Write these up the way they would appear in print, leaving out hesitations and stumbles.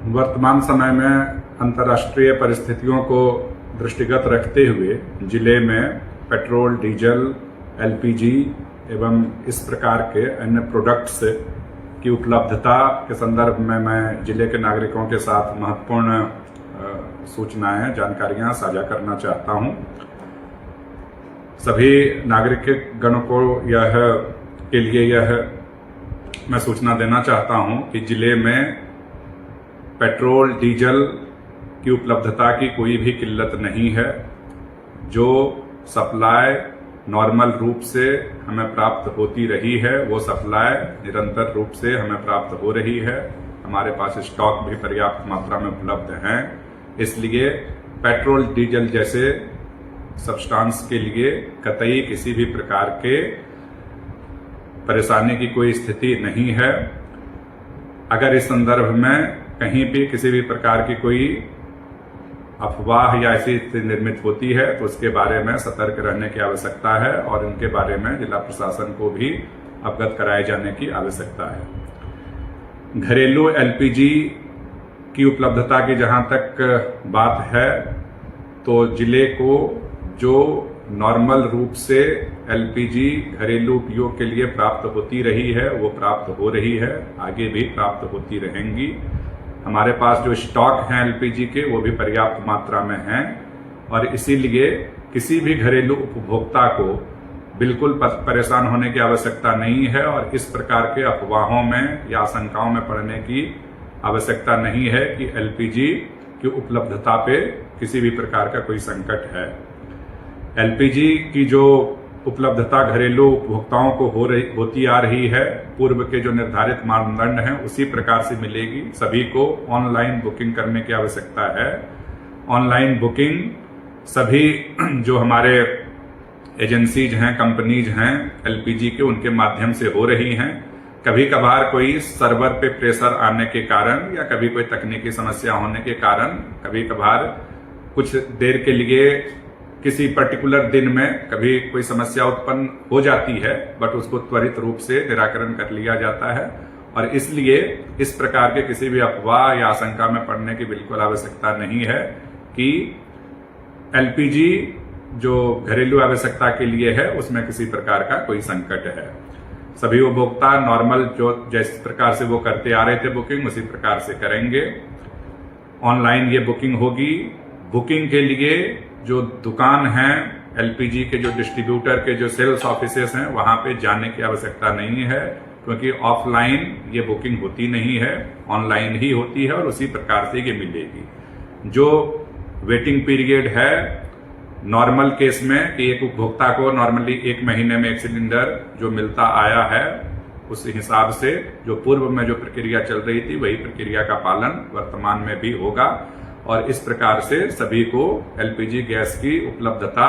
वर्तमान समय में अंतर्राष्ट्रीय परिस्थितियों को दृष्टिगत रखते हुए जिले में पेट्रोल, डीजल, एलपीजी एवं इस प्रकार के अन्य प्रोडक्ट्स की उपलब्धता के संदर्भ में मैं जिले के नागरिकों के साथ महत्वपूर्ण सूचनाएं, जानकारियां साझा करना चाहता हूं। सभी नागरिक गणों को यह मैं सूचना देना चाहता हूं कि जिले में पेट्रोल, डीजल की उपलब्धता की कोई भी किल्लत नहीं है। जो सप्लाई नॉर्मल रूप से हमें प्राप्त होती रही है वो सप्लाई निरंतर रूप से हमें प्राप्त हो रही है। हमारे पास स्टॉक भी पर्याप्त मात्रा में उपलब्ध हैं, इसलिए पेट्रोल, डीजल जैसे सब्सटेंस के लिए कतई किसी भी प्रकार के परेशानी की कोई स्थिति नहीं है। अगर इस संदर्भ में कहीं भी किसी भी प्रकार की कोई अफवाह या ऐसी स्थिति निर्मित होती है तो उसके बारे में सतर्क रहने की आवश्यकता है और इनके बारे में जिला प्रशासन को भी अवगत कराए जाने की आवश्यकता है। घरेलू एलपीजी की उपलब्धता की जहां तक बात है तो जिले को जो नॉर्मल रूप से एलपीजी घरेलू उपयोग के लिए प्राप्त होती रही है वो प्राप्त हो रही है, आगे भी प्राप्त होती रहेंगी। हमारे पास जो स्टॉक हैं एलपीजी के वो भी पर्याप्त मात्रा में हैं और इसीलिए किसी भी घरेलू उपभोक्ता को बिल्कुल परेशान होने की आवश्यकता नहीं है और इस प्रकार के अफवाहों में या आशंकाओं में पड़ने की आवश्यकता नहीं है कि एलपीजी की उपलब्धता पे किसी भी प्रकार का कोई संकट है। एलपीजी की जो उपलब्धता घरेलू उपभोक्ताओं को होती आ रही है, पूर्व के जो निर्धारित मानदंड हैं उसी प्रकार से मिलेगी। सभी को ऑनलाइन बुकिंग करने की आवश्यकता है। ऑनलाइन बुकिंग सभी जो हमारे एजेंसीज हैं, कंपनीज हैं एलपीजी के, उनके माध्यम से हो रही हैं। कभी कभार कोई सर्वर पे प्रेशर आने के कारण या कभी कोई तकनीकी समस्या होने के कारण कभी कभार कुछ देर के लिए किसी पर्टिकुलर दिन में कभी कोई समस्या उत्पन्न हो जाती है, बट उसको त्वरित रूप से निराकरण कर लिया जाता है और इसलिए इस प्रकार के किसी भी अफवाह या आशंका में पड़ने की बिल्कुल आवश्यकता नहीं है कि एलपीजी जो घरेलू आवश्यकता के लिए है उसमें किसी प्रकार का कोई संकट है। सभी उपभोक्ता नॉर्मल जो जिस प्रकार से वो करते आ रहे थे बुकिंग उसी प्रकार से करेंगे। ऑनलाइन ये बुकिंग होगी। बुकिंग के लिए जो दुकान है एलपीजी के, जो डिस्ट्रीब्यूटर के जो सेल्स ऑफिसेस हैं वहां पे जाने की आवश्यकता नहीं है, क्योंकि ऑफलाइन ये बुकिंग होती नहीं है, ऑनलाइन ही होती है और उसी प्रकार से ये मिलेगी। जो वेटिंग पीरियड है नॉर्मल केस में कि एक उपभोक्ता को नॉर्मली 1 महीने में 1 सिलेंडर जो मिलता आया है, उस हिसाब से जो पूर्व में जो प्रक्रिया चल रही थी वही प्रक्रिया का पालन वर्तमान में भी होगा और इस प्रकार से सभी को एलपीजी गैस की उपलब्धता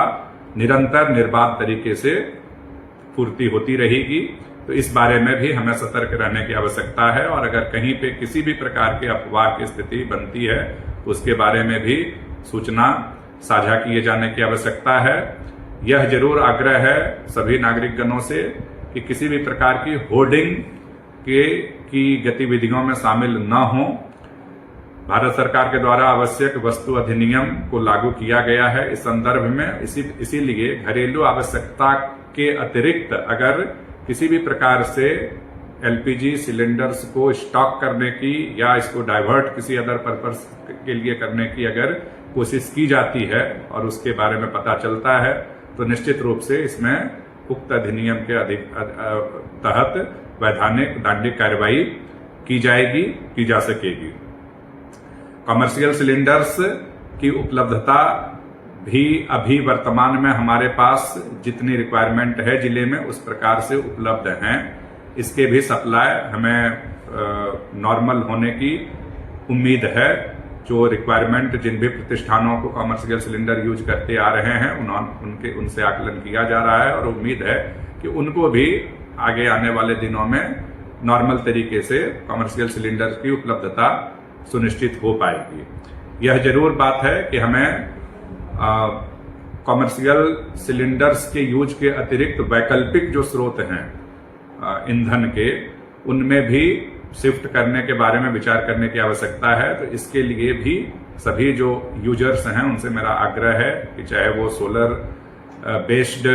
निरंतर निर्बाध तरीके से पूर्ति होती रहेगी। तो इस बारे में भी हमें सतर्क रहने की आवश्यकता है और अगर कहीं पे किसी भी प्रकार के अफवाह की स्थिति बनती है तो उसके बारे में भी सूचना साझा किए जाने की आवश्यकता है। यह जरूर आग्रह है सभी नागरिकगणों से कि किसी भी प्रकार की होर्डिंग की गतिविधियों में शामिल न हो। भारत सरकार के द्वारा आवश्यक वस्तु अधिनियम को लागू किया गया है इस संदर्भ में। इसीलिए घरेलू आवश्यकता के अतिरिक्त अगर किसी भी प्रकार से एलपीजी सिलेंडर्स को स्टॉक करने की या इसको डाइवर्ट किसी अदर पर्पस के लिए करने की अगर कोशिश की जाती है और उसके बारे में पता चलता है तो निश्चित रूप से इसमें उक्त अधिनियम के तहत वैधानिक दंडिक कार्रवाई की जा सकेगी। कमर्शियल सिलेंडर्स की उपलब्धता भी अभी वर्तमान में हमारे पास जितनी रिक्वायरमेंट है जिले में उस प्रकार से उपलब्ध हैं। इसके भी सप्लाई हमें नॉर्मल होने की उम्मीद है। जो रिक्वायरमेंट जिन भी प्रतिष्ठानों को कमर्शियल सिलेंडर यूज करते आ रहे हैं उनसे आकलन किया जा रहा है और उम्मीद है कि उनको भी आगे आने वाले दिनों में नॉर्मल तरीके से कमर्शियल सिलेंडर की उपलब्धता सुनिश्चित हो पाएगी। यह जरूर बात है कि हमें कमर्शियल सिलेंडर्स के यूज के अतिरिक्त वैकल्पिक जो स्रोत हैं ईंधन के, उनमें भी शिफ्ट करने के बारे में विचार करने की आवश्यकता है। तो इसके लिए भी सभी जो यूजर्स हैं उनसे मेरा आग्रह है कि चाहे वो सोलर बेस्ड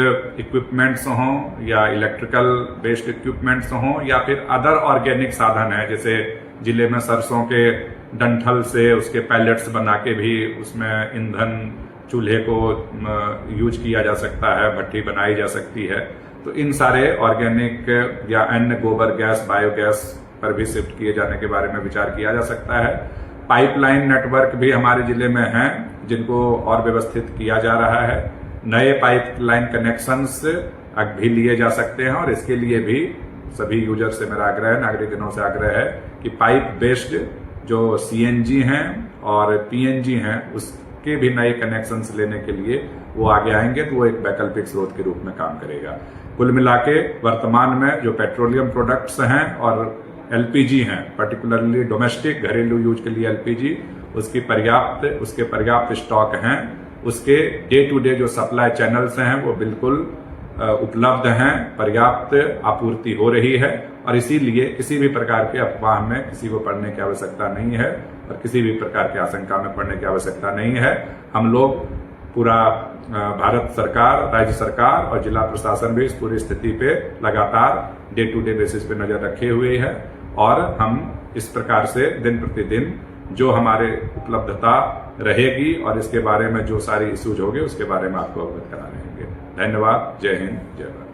इक्विपमेंट्स हों या इलेक्ट्रिकल बेस्ड इक्विपमेंट्स हों या फिर अदर ऑर्गेनिक साधन है, जैसे जिले में सरसों के डंठल से उसके पैलेट्स बना के भी उसमें ईंधन चूल्हे को यूज किया जा सकता है, भट्टी बनाई जा सकती है। तो इन सारे ऑर्गेनिक या अन्य गोबर गैस, बायोगैस पर भी शिफ्ट किए जाने के बारे में विचार किया जा सकता है। पाइपलाइन नेटवर्क भी हमारे जिले में हैं जिनको और व्यवस्थित किया जा रहा है। नए पाइपलाइन कनेक्शंस भी लिए जा सकते हैं और इसके लिए भी सभी यूजर से मेरा आग्रह है, नागरिकजनों से आग्रह है कि पाइप बेस्ड जो सीएनजी हैं और पीएनजी हैं उसके भी नए कनेक्शंस लेने के लिए वो आगे आएंगे, तो वो एक वैकल्पिक स्रोत के रूप में काम करेगा। कुल मिला के वर्तमान में जो पेट्रोलियम प्रोडक्ट्स हैं और एलपीजी हैं, पर्टिकुलरली डोमेस्टिक घरेलू यूज के लिए एलपीजी, उसके पर्याप्त स्टॉक हैं। उसके डे टू डे जो सप्लाई चैनल्स हैं वो बिल्कुल उपलब्ध हैं, पर्याप्त आपूर्ति हो रही है और इसीलिए किसी भी प्रकार के अफवाह में किसी को पड़ने की आवश्यकता नहीं है और किसी भी प्रकार की आशंका में पड़ने की आवश्यकता नहीं है। हम लोग पूरा भारत सरकार, राज्य सरकार और जिला प्रशासन भी इस पूरी स्थिति पे लगातार डे टू डे बेसिस पे नजर रखे हुए है और हम इस प्रकार से दिन प्रतिदिन जो हमारे उपलब्धता रहेगी और इसके बारे में जो सारी इश्यूज होंगे उसके बारे में आपको अवगत करा रहेंगे। धन्यवाद। जय हिंद, जय भारत।